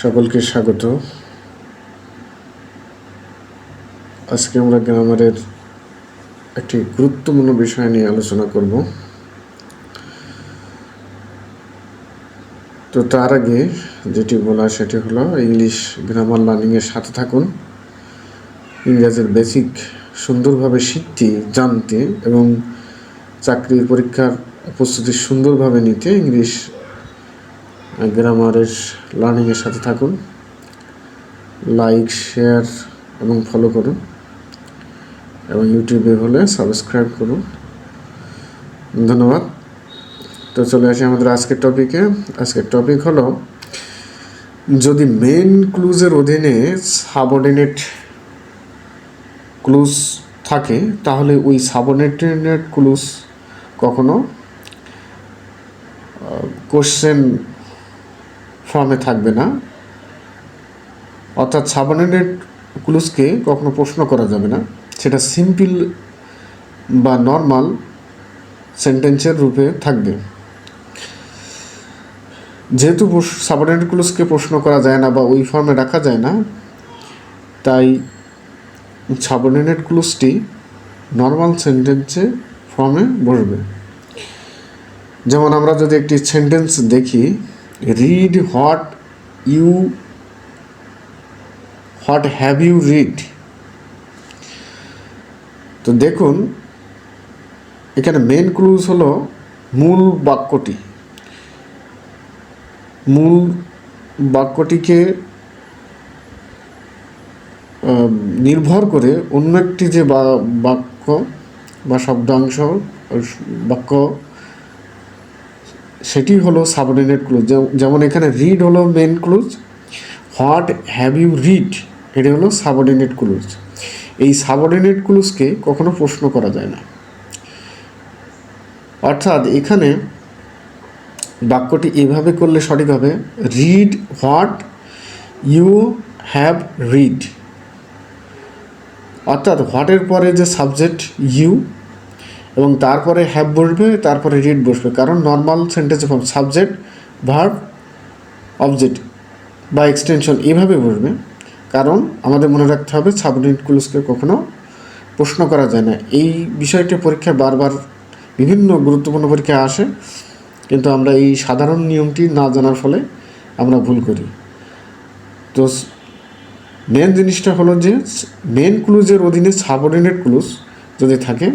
সকলকে স্বাগত। আজকে আমরা গ্রামারের একটি গুরুত্বপূর্ণ বিষয় নিয়ে আলোচনা করব। তো তার আগে যেটি বলা সেটি হলো ইংলিশ গ্রামার লার্নিংয়ের সাথে থাকুন। ইংরেজির বেসিক সুন্দরভাবে শিখতে, জানতে এবং চাকরির পরীক্ষার প্রস্তুতি সুন্দরভাবে নিতে ইংলিশ গ্রামারের লার্নিংয়ের সাথে থাকুন। লাইক, শেয়ার এবং ফলো করুন এবং ইউটিউবে হলে সাবস্ক্রাইব করুন। ধন্যবাদ। তো চলে আসি আমাদের আজকের টপিকে। আজকের টপিক হলো, যদি মেন ক্লুজের অধীনে সাবঅর্ডিনেট ক্লুজ থাকে তাহলে ওই সাবঅর্ডিনেট ক্লুজ কখনো কোশ্চেন ফর্মে থাকবে না, অর্থাৎ সাবঅর্ডিনেট ক্লুজকে কখনো প্রশ্ন করা যাবে না, সেটা সিম্পল বা নর্মাল সেন্টেন্সের রূপে থাকবে। যেহেতু সাবঅর্ডিনেট ক্লুজকে প্রশ্ন করা যায় না বা ওই ফর্মে রাখা যায় না, তাই সাবঅর্ডিনেট ক্লুজটি নর্মাল সেন্টেন্সে ফর্মে বসবে। যেমন আমরা যদি একটি সেন্টেন্স দেখি, read what have you read. তো দেখুন, এখানে মেন ক্লুজ হলো মূল বাক্যটি। মূল বাক্যটিকে নির্ভর করে অন্য একটি যে বাক্য বা শব্দাংশ বাক্য, সেটি হলো সাবঅর্ডিনেট ক্লুজ। যেমন এখানে রিড হলো main clause, what have you read এটি হলো সাবঅর্ডিনেট ক্লুজ। এই সাবঅর্ডিনেট ক্লুজকে কখনো প্রশ্ন করা যায় না। অর্থাৎ এখানে বাক্যটি এভাবে করলে সঠিক হবে, read what you have read. অর্থাৎ হোয়াটের পরে যে সাবজেক্ট ইউ এবং তারপরে হ্যাভ বসবে, তারপরে রিড বসবে, কারণ নর্মাল সেন্টেন্সে ফর্ম সাবজেক্ট, ভার্ব, অবজেক্ট বা এক্সটেনশন এভাবে বসবে। কারণ আমাদের মনে রাখতে হবে সাবঅর্ডিনেট ক্লুজকে কখনো প্রশ্ন করা যায় না। এই বিষয়টি পরীক্ষায় বারবার বিভিন্ন গুরুত্বপূর্ণ পরীক্ষায় আসে, কিন্তু আমরা এই সাধারণ নিয়মটি না জানার ফলে আমরা ভুল করি। তো মেন জিনিসটা হলো যে মেন ক্লুজের অধীনে সাবঅর্ডিনেট ক্লুজ যদি থাকে,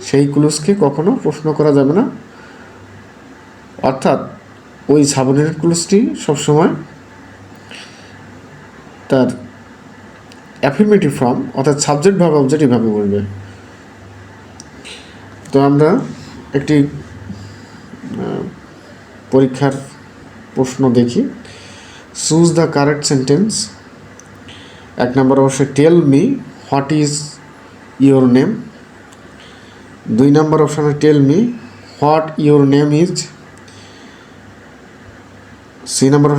সেই ক্লুজকে কখনো প্রশ্ন করা যাবে না। অর্থাৎ ওই সাবঅর্ডিনেট ক্লুজটি সবসময় তার অ্যাফার্মেটিভ ফর্ম অর্থাৎ সাবজেক্ট ভাবে অবজেক্ট এভাবে বলবে। তো আমরা একটি পরীক্ষার প্রশ্ন দেখি। Choose the correct sentence. 1 নম্বর অবশ্যই tell me what is your name. 2 নম্বর অপশানে tell me what your name is. C নম্বর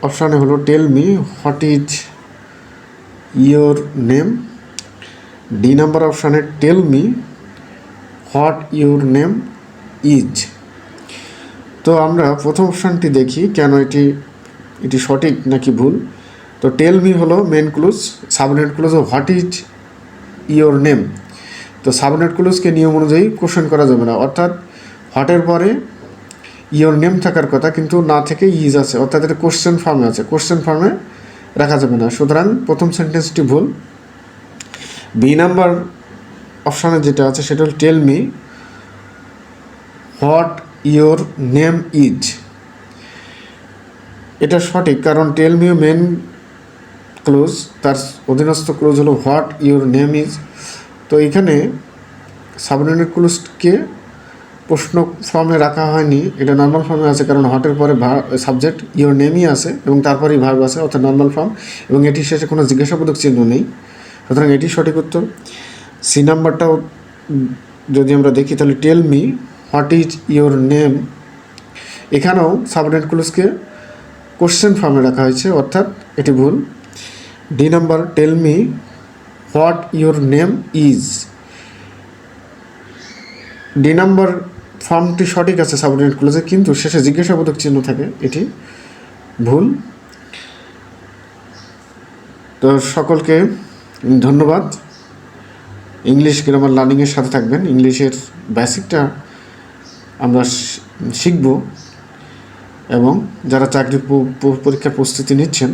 অপশানে হলো tell me what is your name. D নম্বর অপশানে tell me what your name is. তো আমরা প্রথম অপশানটি দেখি কেন এটি সঠিক নাকি ভুল। তো টেল মি হলো main clause, subordinate clause what is your name. তো সাবঅর্ডিনেট ক্লুজকে নিয়ম অনুযায়ী কোশ্চেন করা যাবে না, অর্থাৎ হোয়াটের পরে ইউর নেম থাকার কথা, কিন্তু না থেকে ইজ আছে, অর্থাৎ এটা কোশ্চেন ফর্মে আছে, কোশ্চেন ফর্মে রাখা যাবে না। সুতরাং প্রথম সেন্টেন্সটি ভুল। বি নাম্বার অপশানে যেটা আছে সেটা হল tell me what your name is. এটা সঠিক, কারণ টেল মি মেন ক্লোজ, তার অধীনস্থ ক্লোজ হলো হোয়াট ইউর নেম ইজ। তো এখানে সাবঅর্ডিনেট ক্লুজকে প্রশ্ন ফর্মে রাখা হয়নি, এটা নর্মাল ফর্মে আছে, কারণ হোয়াটের পরে সাবজেক্ট ইউর নেমই আছে এবং তারপরেই ভার্ব আছে, অর্থাৎ নর্মাল ফর্ম, এবং এটি শেষে কোনো জিজ্ঞাসাবোধক চিহ্ন নেই। সুতরাং এটি সঠিক উত্তর। সি নাম্বারটাও যদি আমরা দেখি তাহলে tell me what is your name, এখানেও সাবঅর্ডিনেট ক্লুজকে কোশ্চেন ফর্মে রাখা হয়েছে, অর্থাৎ এটি ভুল। D number tell me what your name is, D number ফর্মটি সঠিক আছে সাবঅর্ডিনেট ক্লজে, কিন্তু শেষে জিজ্ঞাসাবোধক চিহ্ন থাকে, এটি ভুল। তো সকলকে ধন্যবাদ। ইংলিশ গ্রামার লার্নিংয়ের সাথে থাকবেন। ইংলিশের বেসিকটা আমরা শিখব, এবং যারা চাকরি পরীক্ষার প্রস্তুতি নিচ্ছেন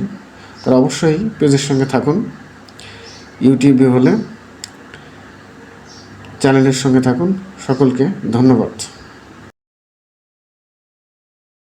তারা অবশ্যই পেজের সঙ্গে থাকুন। ইউটিউবে হলে চ্যানেলের সঙ্গে থাকুন। সকলকে ধন্যবাদ।